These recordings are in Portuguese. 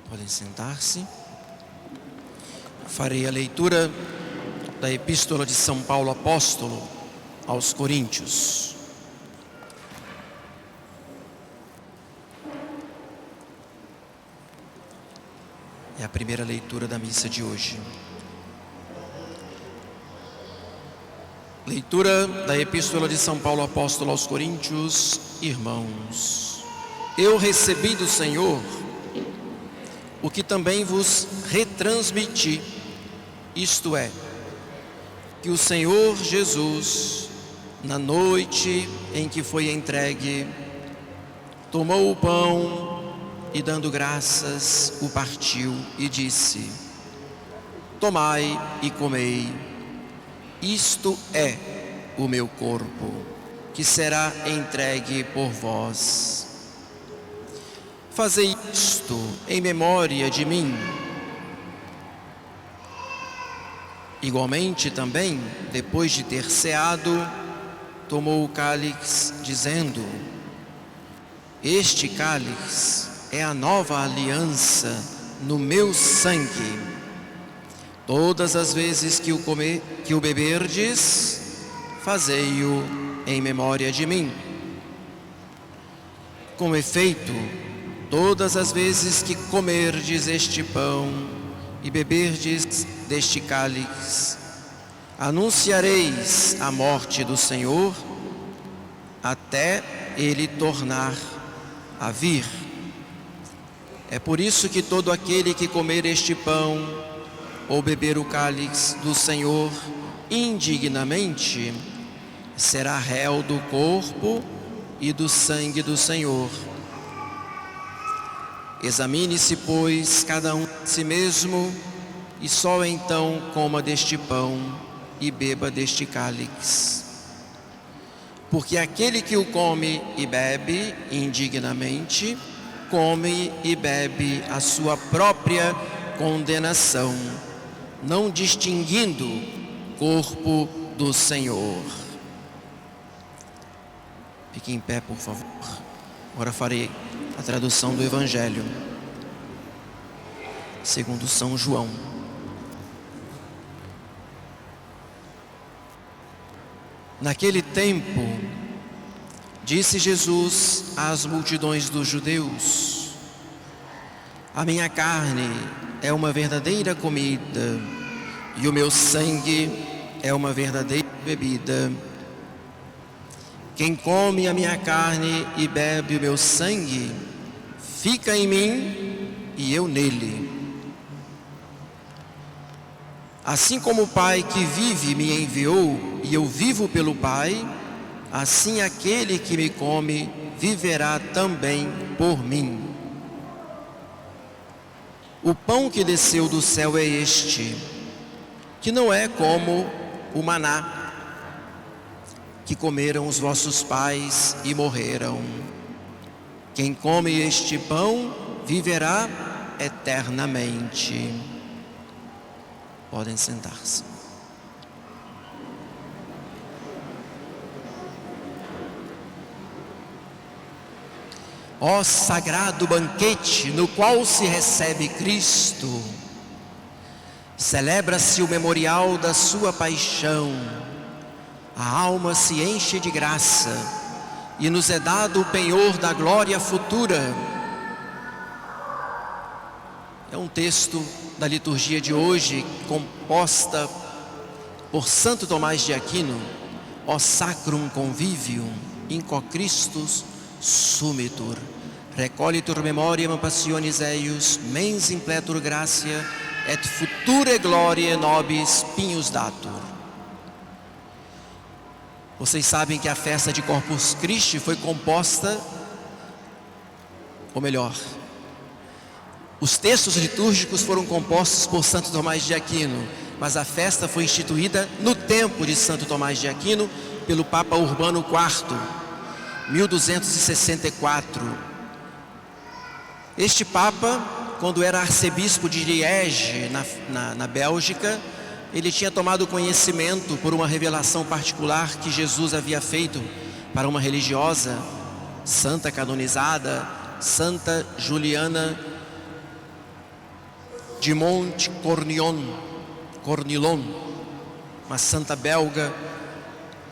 Podem sentar-se. Farei a leitura da Epístola de São Paulo Apóstolo aos Coríntios. É a primeira leitura da missa de hoje. Leitura da Epístola de São Paulo Apóstolo aos Coríntios. Irmãos, eu recebi do Senhor o que também vos retransmiti, isto é, que o Senhor Jesus, na noite em que foi entregue, tomou o pão e, dando graças, o partiu e disse: tomai e comei, isto é o meu corpo, que será entregue por vós. Fazei isto em memória de mim. Igualmente também, depois de ter ceado, tomou o cálice, dizendo: este cálice é a nova aliança no meu sangue. Todas as vezes que o beberdes, fazei-o em memória de mim. Com efeito, todas as vezes que comerdes este pão e beberdes deste cálice, anunciareis a morte do Senhor até ele tornar a vir. É por isso que todo aquele que comer este pão ou beber o cálice do Senhor indignamente será réu do corpo e do sangue do Senhor. Examine-se, pois, cada um a si mesmo, e só então coma deste pão e beba deste cálice. Porque aquele que o come e bebe indignamente, come e bebe a sua própria condenação, não distinguindo corpo do Senhor. Fique em pé, por favor. Agora farei a tradução do Evangelho segundo São João. Naquele tempo, disse Jesus às multidões dos judeus: a minha carne é uma verdadeira comida e o meu sangue é uma verdadeira bebida. Quem come a minha carne e bebe o meu sangue, fica em mim e eu nele. Assim como o Pai que vive me enviou e eu vivo pelo Pai, assim aquele que me come viverá também por mim. O pão que desceu do céu é este, que não é como o maná, que comeram os vossos pais e morreram. Quem come este pão viverá eternamente. Podem sentar-se. Ó sagrado banquete no qual se recebe Cristo, celebra-se o memorial da sua paixão. A alma se enche de graça e nos é dado o penhor da glória futura. É um texto da liturgia de hoje, composta por Santo Tomás de Aquino: O sacrum convivium in quo Christus sumitur, recollitur memoriam passionis eius, mens impletur gratia, et future gloriae nobis pignus datur. Vocês sabem que a festa de Corpus Christi foi composta, ou melhor, os textos litúrgicos foram compostos por Santo Tomás de Aquino, mas a festa foi instituída no tempo de Santo Tomás de Aquino pelo Papa Urbano IV, 1264. Este Papa, quando era arcebispo de Liege, na Bélgica, ele tinha tomado conhecimento por uma revelação particular que Jesus havia feito para uma religiosa, santa canonizada, Santa Juliana de Monte Cornillon, uma santa belga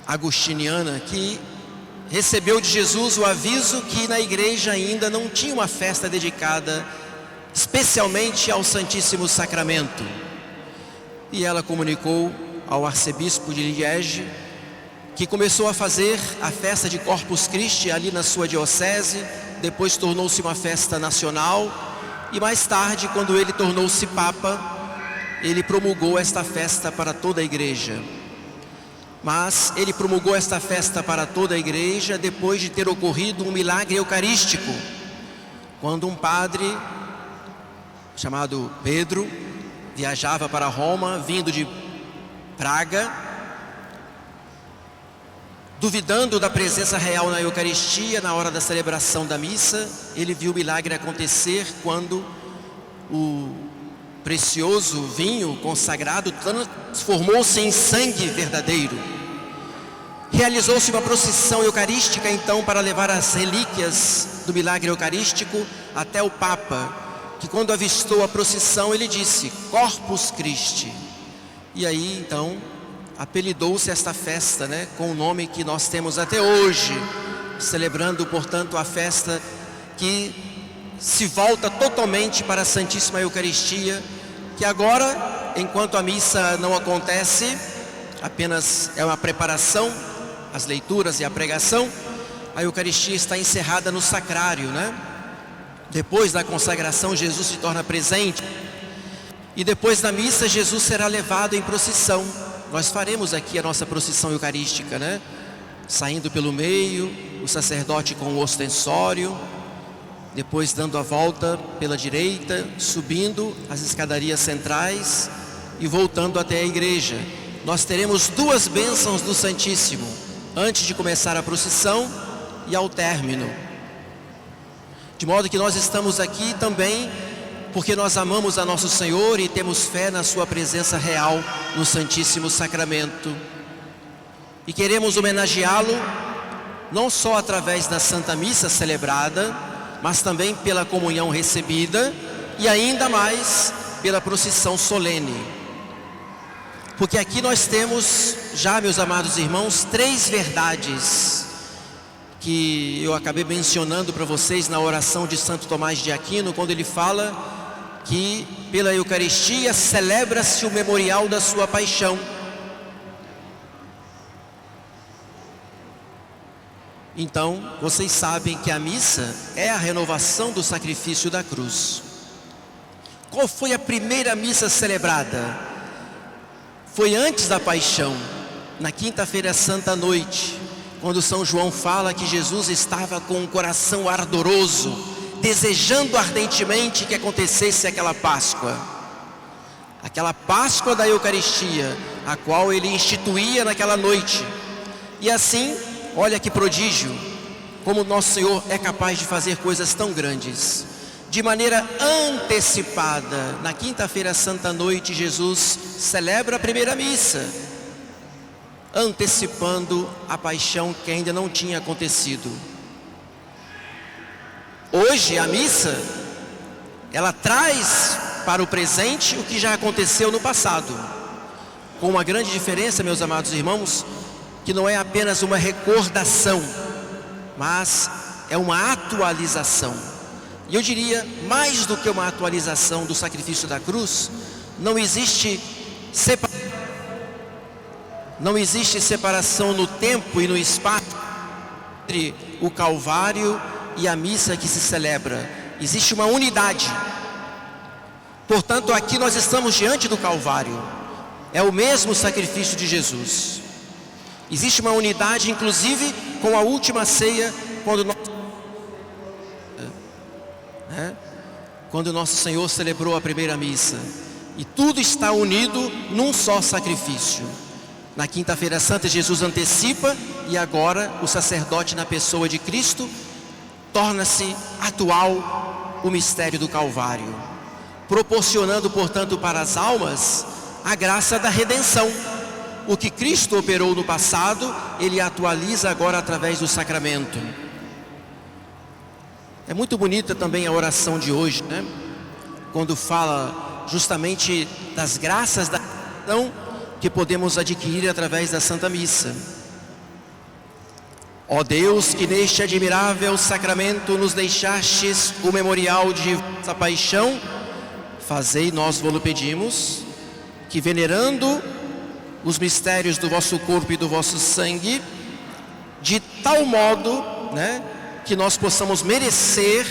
agostiniana que recebeu de Jesus o aviso que na igreja ainda não tinha uma festa dedicada especialmente ao Santíssimo Sacramento. E ela comunicou ao arcebispo de Liege, que começou a fazer a festa de Corpus Christi ali na sua diocese, depois tornou-se uma festa nacional, e mais tarde, quando ele tornou-se Papa, ele promulgou esta festa para toda a igreja. Mas ele promulgou esta festa para toda a igreja depois de ter ocorrido um milagre eucarístico, quando um padre chamado Pedro viajava para Roma, vindo de Praga, duvidando da presença real na Eucaristia. Na hora da celebração da missa, ele viu o milagre acontecer quando o precioso vinho consagrado transformou-se em sangue verdadeiro. Realizou-se uma procissão eucarística então para levar as relíquias do milagre eucarístico até o Papa, que quando avistou a procissão ele disse: Corpus Christi. E aí então apelidou-se esta festa, com o nome que nós temos até hoje, celebrando portanto a festa que se volta totalmente para a Santíssima Eucaristia, que agora, enquanto a missa não acontece, apenas é uma preparação, as leituras e a pregação, a Eucaristia está encerrada no sacrário, Depois da consagração, Jesus se torna presente, e depois da missa, Jesus será levado em procissão. Nós faremos aqui a nossa procissão eucarística, Saindo pelo meio, o sacerdote com o ostensório, depois dando a volta pela direita, subindo as escadarias centrais e voltando até a igreja. Nós teremos duas bênçãos do Santíssimo, antes de começar a procissão e ao término. De modo que nós estamos aqui também porque nós amamos a nosso Senhor e temos fé na sua presença real no Santíssimo Sacramento. E queremos homenageá-lo não só através da Santa Missa celebrada, mas também pela comunhão recebida e ainda mais pela procissão solene. Porque aqui nós temos já, meus amados irmãos, três verdades que eu acabei mencionando para vocês na oração de Santo Tomás de Aquino, quando ele fala que pela Eucaristia celebra-se o memorial da sua paixão. Então, vocês sabem que a missa é a renovação do sacrifício da cruz. Qual foi a primeira missa celebrada? Foi antes da paixão, na quinta-feira santa à noite, quando São João fala que Jesus estava com um coração ardoroso, desejando ardentemente que acontecesse aquela Páscoa da Eucaristia, a qual ele instituía naquela noite. E assim, olha que prodígio, como nosso Senhor é capaz de fazer coisas tão grandes. De maneira antecipada, na quinta-feira santa à noite, Jesus celebra a primeira missa, antecipando a paixão que ainda não tinha acontecido. Hoje a missa, ela traz para o presente o que já aconteceu no passado, com uma grande diferença, meus amados irmãos, que não é apenas uma recordação, mas é uma atualização. E eu diria, mais do que uma atualização do sacrifício da cruz, não existe separação no tempo e no espaço entre o Calvário e a missa que se celebra. Existe uma unidade. Portanto, aqui nós estamos diante do Calvário. É o mesmo sacrifício de Jesus. Existe uma unidade, inclusive, com a última ceia, quando nosso Senhor celebrou a primeira missa. E tudo está unido num só sacrifício. Na quinta-feira santa, Jesus antecipa, e agora o sacerdote, na pessoa de Cristo, torna-se atual o mistério do Calvário, proporcionando, portanto, para as almas a graça da redenção. O que Cristo operou no passado, Ele atualiza agora através do sacramento. É muito bonita também a oração de hoje, quando fala justamente das graças da redenção que podemos adquirir através da Santa Missa. Ó Deus, que neste admirável sacramento nos deixastes o memorial de vossa paixão, fazei, nós vos pedimos, que venerando os mistérios do vosso corpo e do vosso sangue, de tal modo, que nós possamos merecer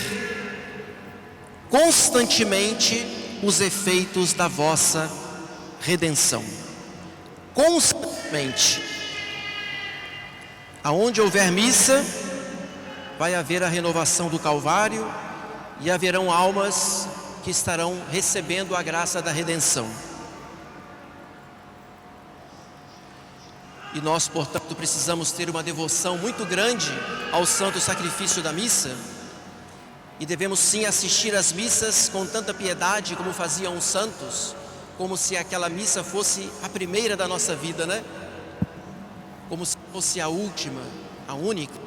constantemente os efeitos da vossa redenção. Constantemente. Aonde houver missa, vai haver a renovação do Calvário e haverão almas que estarão recebendo a graça da redenção. E nós, portanto, precisamos ter uma devoção muito grande ao santo sacrifício da missa. E devemos sim assistir às missas com tanta piedade como faziam os santos, como se aquela missa fosse a primeira da nossa vida, como se fosse a última, a única.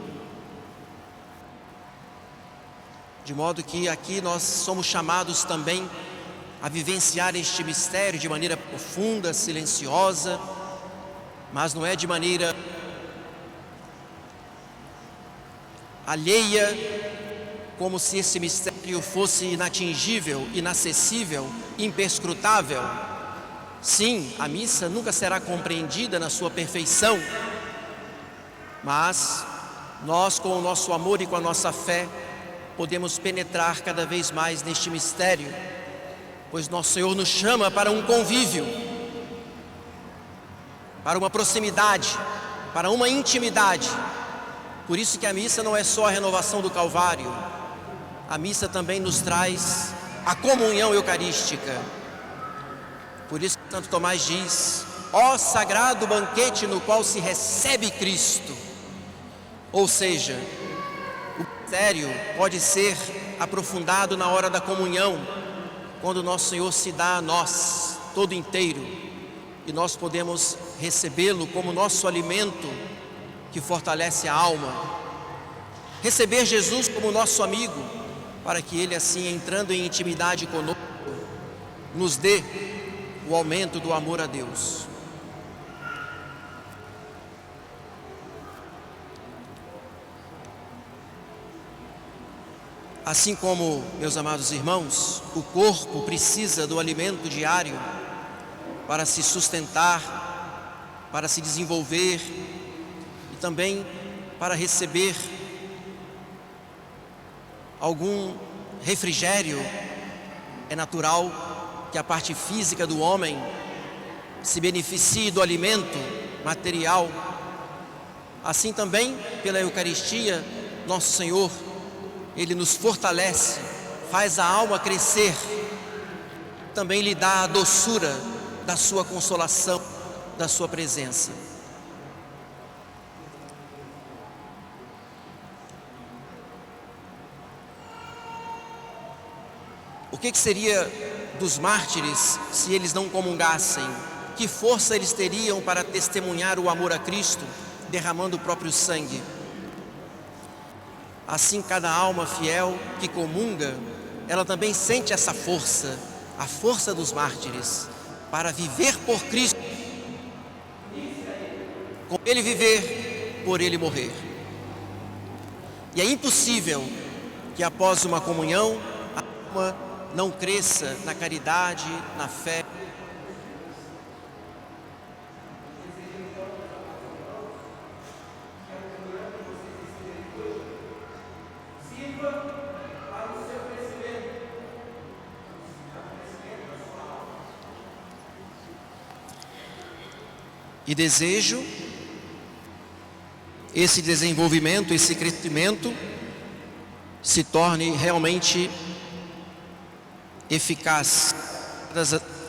De modo que aqui nós somos chamados também a vivenciar este mistério de maneira profunda, silenciosa, mas não é de maneira alheia, como se esse mistério fosse inatingível, inacessível, imperscrutável. Sim, a missa nunca será compreendida na sua perfeição, mas nós, com o nosso amor e com a nossa fé, podemos penetrar cada vez mais neste mistério, pois nosso Senhor nos chama para um convívio, para uma proximidade, para uma intimidade. Por isso que a missa não é só a renovação do Calvário, a missa também nos traz a comunhão eucarística. Por isso que Santo Tomás diz: ó sagrado banquete no qual se recebe Cristo. Ou seja, o mistério pode ser aprofundado na hora da comunhão, quando nosso Senhor se dá a nós todo inteiro, e nós podemos recebê-lo como nosso alimento que fortalece a alma. Receber Jesus como nosso amigo, para que Ele, assim, entrando em intimidade conosco, nos dê o aumento do amor a Deus. Assim como, meus amados irmãos, o corpo precisa do alimento diário para se sustentar, para se desenvolver e também para receber algum refrigério, é natural que a parte física do homem se beneficie do alimento material. Assim também, pela Eucaristia, nosso Senhor, Ele nos fortalece, faz a alma crescer, também lhe dá a doçura da sua consolação, da sua presença. O que seria dos mártires se eles não comungassem? Que força eles teriam para testemunhar o amor a Cristo, derramando o próprio sangue? Assim, cada alma fiel que comunga, ela também sente essa força, a força dos mártires, para viver por Cristo, com Ele viver, por Ele morrer. E é impossível que após uma comunhão, a alma não cresça na caridade, na fé. E desejo esse desenvolvimento, esse crescimento se torne realmente eficaz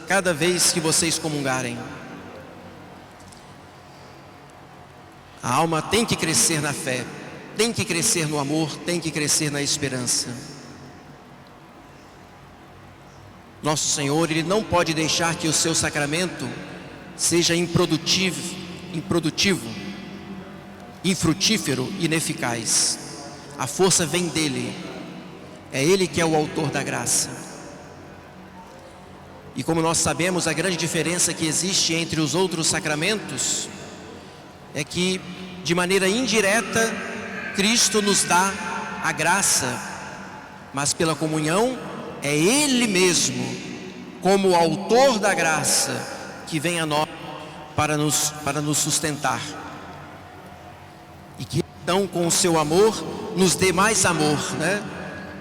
cada vez que vocês comungarem. A alma tem que crescer na fé, tem que crescer no amor, tem que crescer na esperança. Nosso Senhor, Ele não pode deixar que o seu sacramento seja improdutivo, infrutífero, ineficaz. A força vem dEle, é Ele que é o autor da graça. E como nós sabemos, a grande diferença que existe entre os outros sacramentos é que, de maneira indireta, Cristo nos dá a graça, mas pela comunhão é Ele mesmo, como o autor da graça, que vem a nós para nos sustentar. E que então, com o seu amor, nos dê mais amor, né?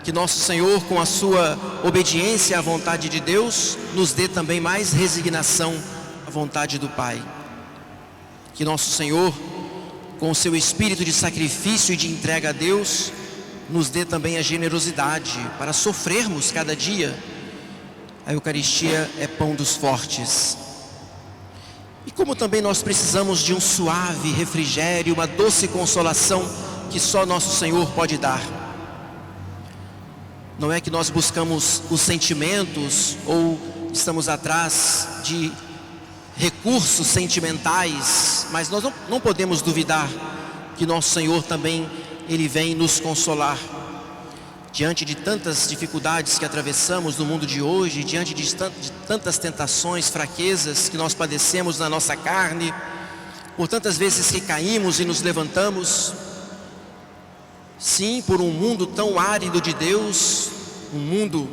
Que nosso Senhor, com a sua obediência à vontade de Deus, nos dê também mais resignação à vontade do Pai. Que nosso Senhor, com o seu espírito de sacrifício e de entrega a Deus, nos dê também a generosidade para sofrermos cada dia. A Eucaristia é pão dos fortes. E como também nós precisamos de um suave refrigério, uma doce consolação que só nosso Senhor pode dar. Não é que nós buscamos os sentimentos ou estamos atrás de recursos sentimentais, mas nós não podemos duvidar que nosso Senhor também, Ele vem nos consolar. Diante de tantas dificuldades que atravessamos no mundo de hoje, diante de tantas tentações, fraquezas que nós padecemos na nossa carne, por tantas vezes que caímos e nos levantamos, sim, por um mundo tão árido de Deus, um mundo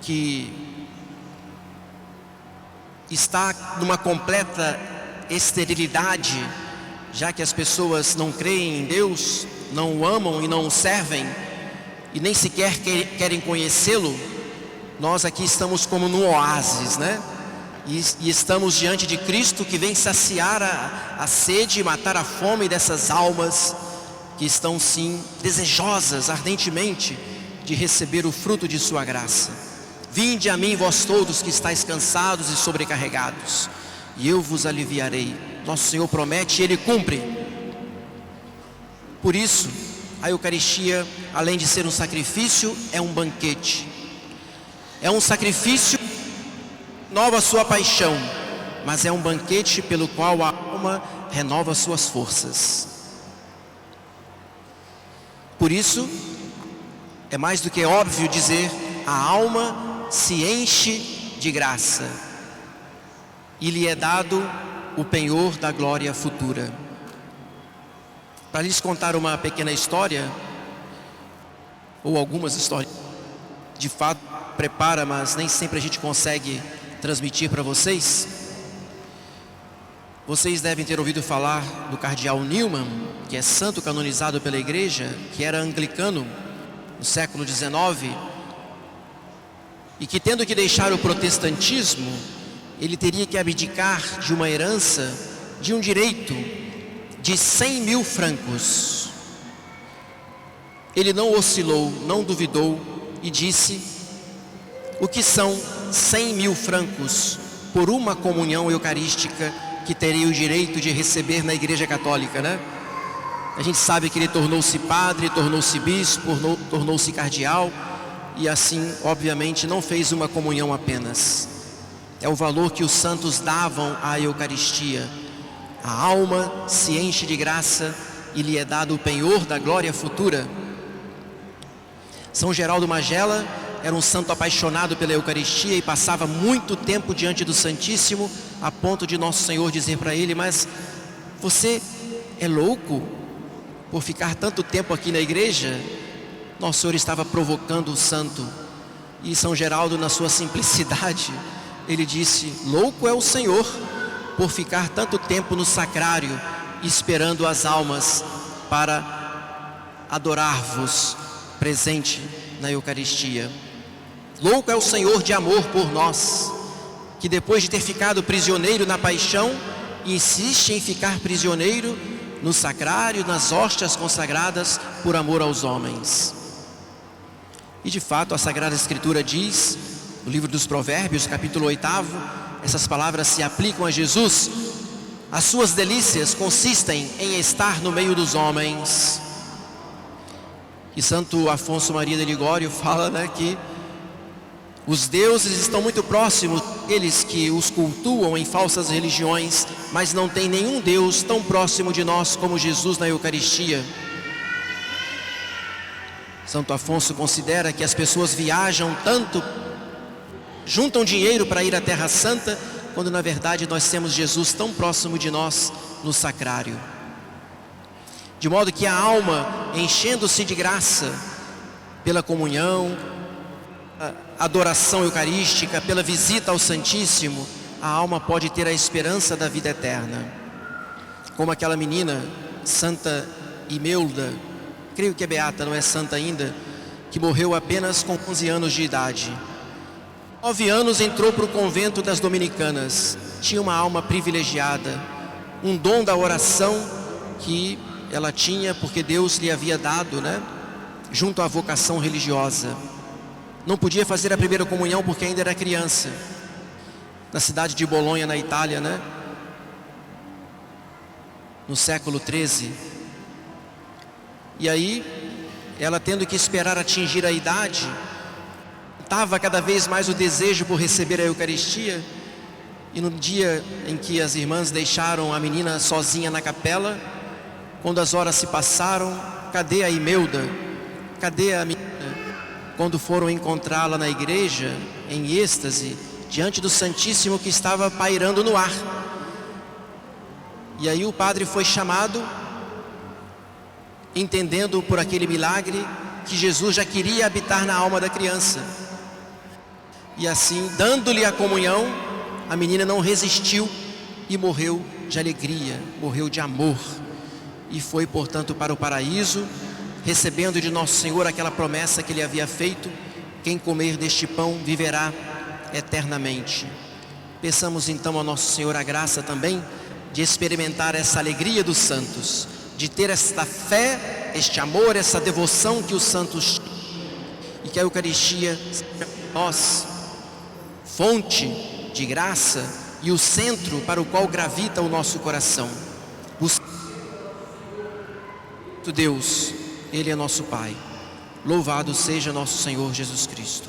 que está numa completa esterilidade, já que as pessoas não creem em Deus, não o amam e não o servem, e nem sequer querem conhecê-lo. Nós aqui estamos como num oásis, né? E estamos diante de Cristo, que vem saciar a sede e matar a fome dessas almas que estão sim desejosas ardentemente de receber o fruto de sua graça. Vinde a mim, vós todos que estáis cansados e sobrecarregados, e eu vos aliviarei. Nosso Senhor promete e Ele cumpre. Por isso, a Eucaristia, além de ser um sacrifício, é um banquete. É um sacrifício que renova a sua paixão, mas é um banquete pelo qual a alma renova suas forças. Por isso, é mais do que óbvio dizer: a alma se enche de graça e lhe é dado o penhor da glória futura. Para lhes contar uma pequena história, ou algumas histórias, de fato prepara, mas nem sempre a gente consegue transmitir para vocês. Vocês devem ter ouvido falar do cardeal Newman, que é santo canonizado pela igreja, que era anglicano no século XIX, e que, tendo que deixar o protestantismo, ele teria que abdicar de uma herança, de um direito de 100.000 francos. Ele não oscilou, não duvidou e disse: o que são 100.000 francos por uma comunhão eucarística que teria o direito de receber na Igreja Católica, né? A gente sabe que ele tornou-se padre, tornou-se bispo, tornou-se cardeal, e assim, obviamente, não fez uma comunhão apenas. É o valor que os santos davam à Eucaristia. A alma se enche de graça e lhe é dado o penhor da glória futura. São Geraldo Magela era um santo apaixonado pela Eucaristia e passava muito tempo diante do Santíssimo, a ponto de Nosso Senhor dizer para ele: mas você é louco por ficar tanto tempo aqui na igreja? Nosso Senhor estava provocando o santo. E São Geraldo, na sua simplicidade, ele disse: louco é o Senhor por ficar tanto tempo no sacrário, esperando as almas para adorar-vos presente na Eucaristia. Louco é o Senhor de amor por nós, que depois de ter ficado prisioneiro na paixão, insiste em ficar prisioneiro no sacrário, nas hóstias consagradas por amor aos homens. E de fato a Sagrada Escritura diz, no livro dos Provérbios, capítulo 8, essas palavras se aplicam a Jesus: as suas delícias consistem em estar no meio dos homens. E Santo Afonso Maria de Ligório fala, né, que os deuses estão muito próximos daqueles que os cultuam em falsas religiões, mas não tem nenhum Deus tão próximo de nós como Jesus na Eucaristia. Santo Afonso considera que as pessoas viajam tanto juntam dinheiro para ir à Terra Santa, quando na verdade nós temos Jesus tão próximo de nós no sacrário. De modo que a alma, enchendo-se de graça pela comunhão, a adoração eucarística, pela visita ao Santíssimo, a alma pode ter a esperança da vida eterna. Como aquela menina, Santa Imelda, creio que é beata, não é santa ainda, que morreu apenas com 11 anos de idade. 9 anos entrou para o convento das dominicanas, tinha uma alma privilegiada, um dom da oração que ela tinha porque Deus lhe havia dado, junto à vocação religiosa. Não podia fazer a primeira comunhão porque ainda era criança, na cidade de Bolonha, na Itália, no século XIII. E aí, ela tendo que esperar atingir a idade, estava cada vez mais o desejo por receber a Eucaristia. E no dia em que as irmãs deixaram a menina sozinha na capela, quando as horas se passaram, cadê a Imelda? Cadê a menina? Quando foram encontrá-la na igreja, em êxtase, diante do Santíssimo que estava pairando no ar. E aí o padre foi chamado, entendendo por aquele milagre que Jesus já queria habitar na alma da criança. E assim, dando-lhe a comunhão, a menina não resistiu e morreu de alegria, morreu de amor. E foi, portanto, para o paraíso, recebendo de Nosso Senhor aquela promessa que Ele havia feito: quem comer deste pão viverá eternamente. Peçamos então a Nosso Senhor a graça também de experimentar essa alegria dos santos, de ter esta fé, este amor, essa devoção que os santos tinham, e que a Eucaristia seja para nós fonte de graça e o centro para o qual gravita o nosso coração. Deus, Ele é nosso Pai. Louvado seja nosso Senhor Jesus Cristo.